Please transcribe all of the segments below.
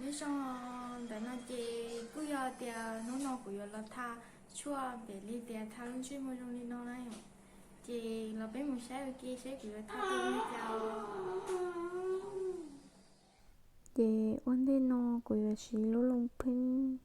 thế xong để nó chị cứ giờ thì nó của giờ là tha chua để đi thì tha luôn chuyên môn trong đi nó này chị là bé một sáng kia sẽ của giờ tha tôi mới chào Chị ổn định nó của chị lúc lông pin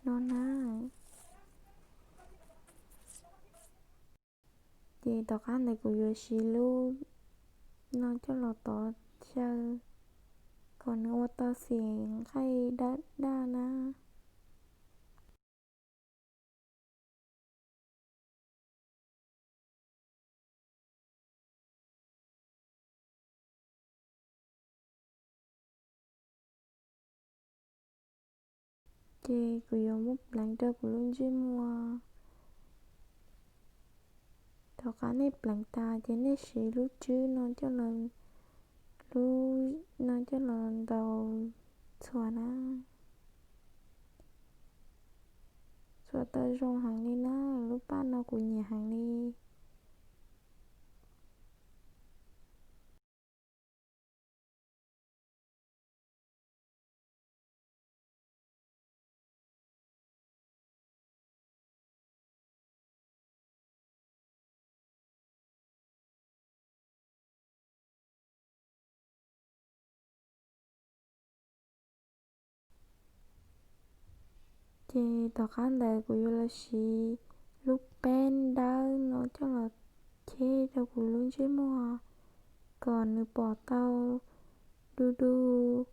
nó nà chị tao khăn này của chị lúc nó cho lọ tỏ chơi còn ô tao xiềng khay đá đá na chị của một lần cho của luôn chứ mua tao khăn này lần ta chị này chị lúc chứ nó cho lần lúc nó cho lần đầu xóa na xóa tao rong hàng đi na lúc ba nó của nhà hàng đi chị tao khăn này của là chị lúc bên đó nó cho là chế đâu của luôn chứ mua còn nếu bỏ tao đu đu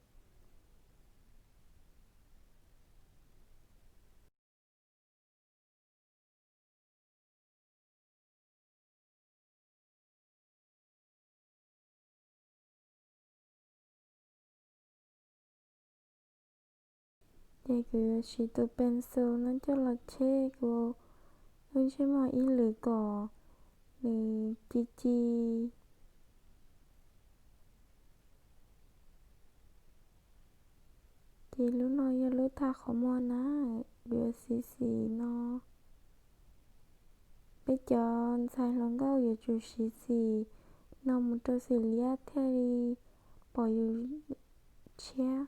thì cứ chỉ từ pencil nó cho là chế của luôn chứ mà ý lưỡi cỏ thì chi chi thì lúc nó giờ lúc ta không mua ná biểu xì nó bây giờ sai lòng gao giờ chủ xì nó một trò xì liát theo đi bỏ vô chia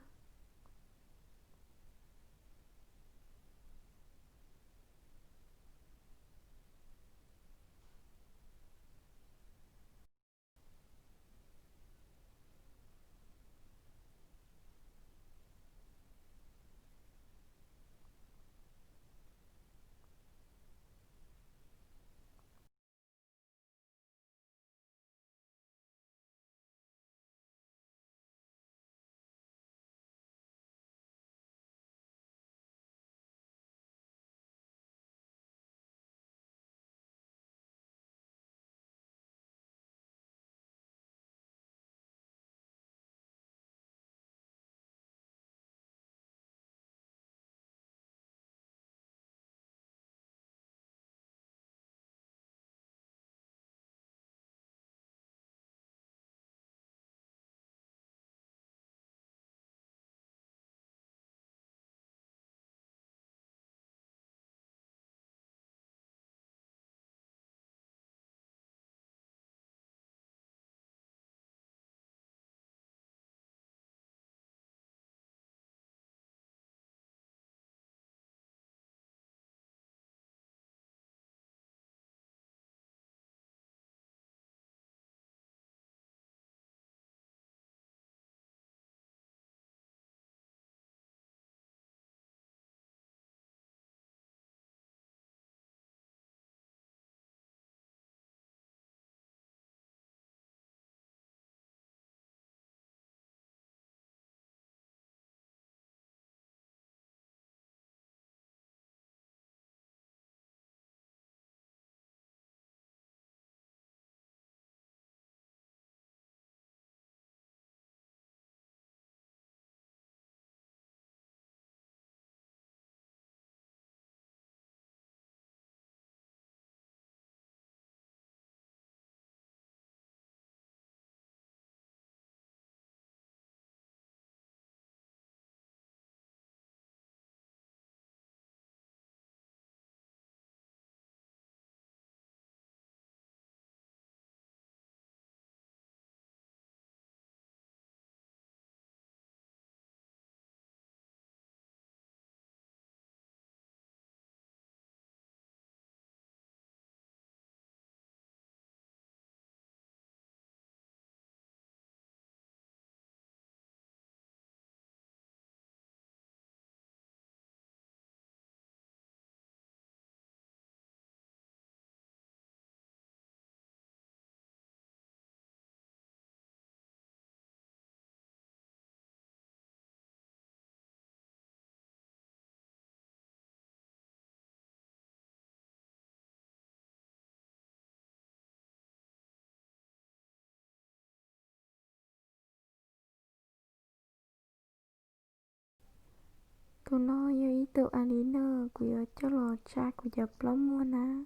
tụi nó yêu ý tự anh đi nơ của yêu cho lò cha của dập lắm mua ná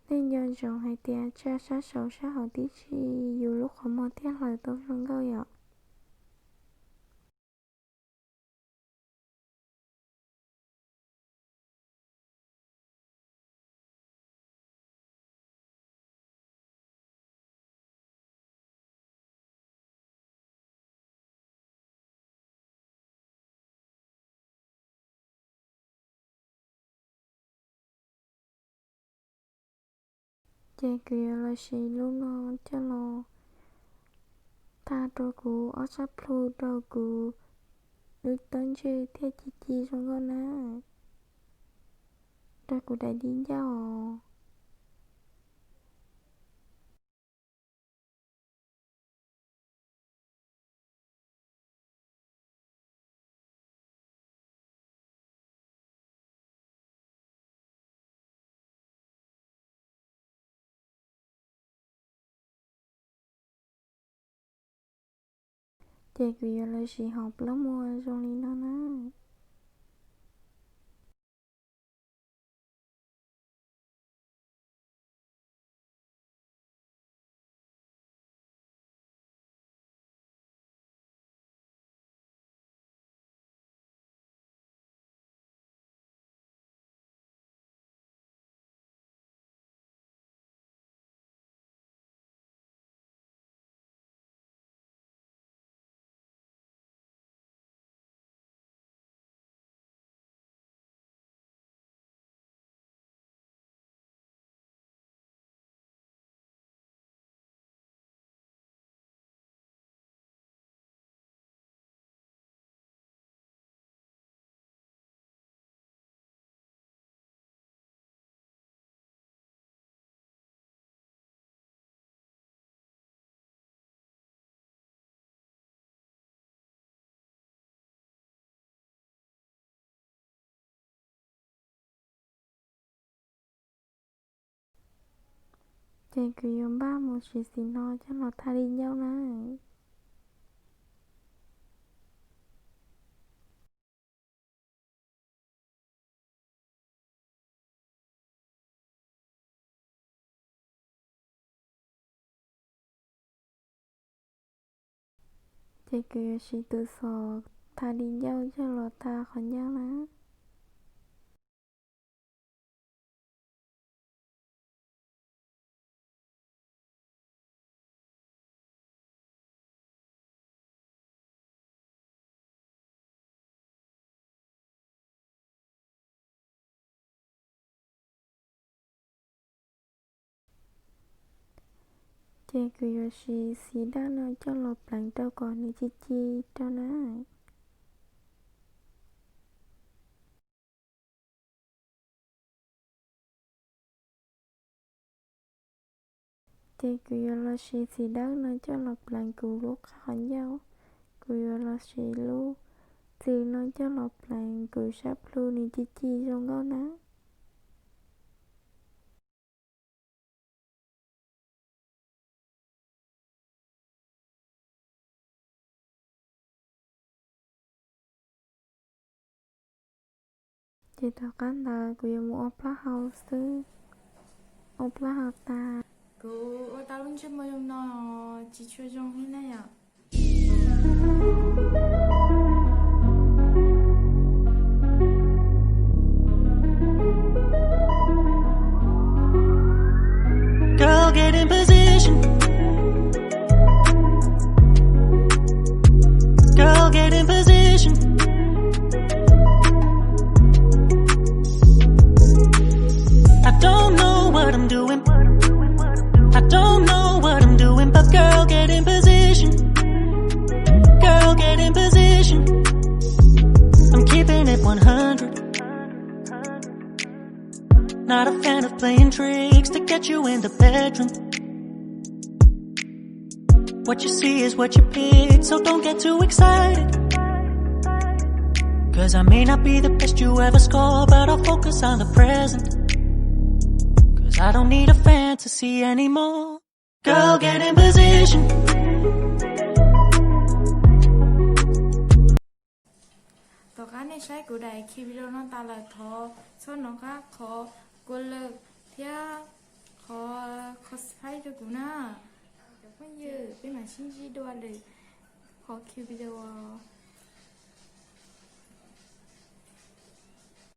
nên dân rộng hay tiền cha sát sầu sát hậu tí chi dù lúc họ mò tiếc lời tôi không câu dọ chè kia là xì lúc nó cho lò ta đôi cú ở sắp lưu đôi cú đôi tân chơi theo chi chi xong con ná đôi cú đại đi nhau chè kia là xì học lắm mua xong đi nó ná chè kia ba một xì xì nó cho nó thay đi nhau ná chè kia xì tự sò thay đi nhau cho nó ta khỏi nhau ná chè kia xì xì đá nó cho nó bằng đâu còn đi chi chi cho ná chè kia là xì xì đá nó cho nó bằng cù lúc khỏi nhau kia là xì lu thì nó cho nó bằng cù sắp lu đi chi chi xong đó ná chị tao cắn là của yêu mua opera house opera house ta 그 다른 질문 좀 넣어요. 지출 좀 해내요. Girl, get in position. Girl, get in position. I don't know what I'm doing. I don't know what I'm doing, but girl, get in position. Girl, get in position. I'm keeping it 100. Not a fan of playing tricks to get you in the bedroom. What you see is what you pick, so don't get too excited. Cause I may not be the best you ever score, but I'll focus on the present. I don't need a fantasy anymore. Girl, get in position. กูได้คิววิดีโอน้องตาละทอชอบน้องค่ะขอกูเลิกเที่ยขอสไปด์กูนะเดี๋ยวไม่เยอะเป็นหมาชิ้นๆด้วยเลยขอคิววิดีโอ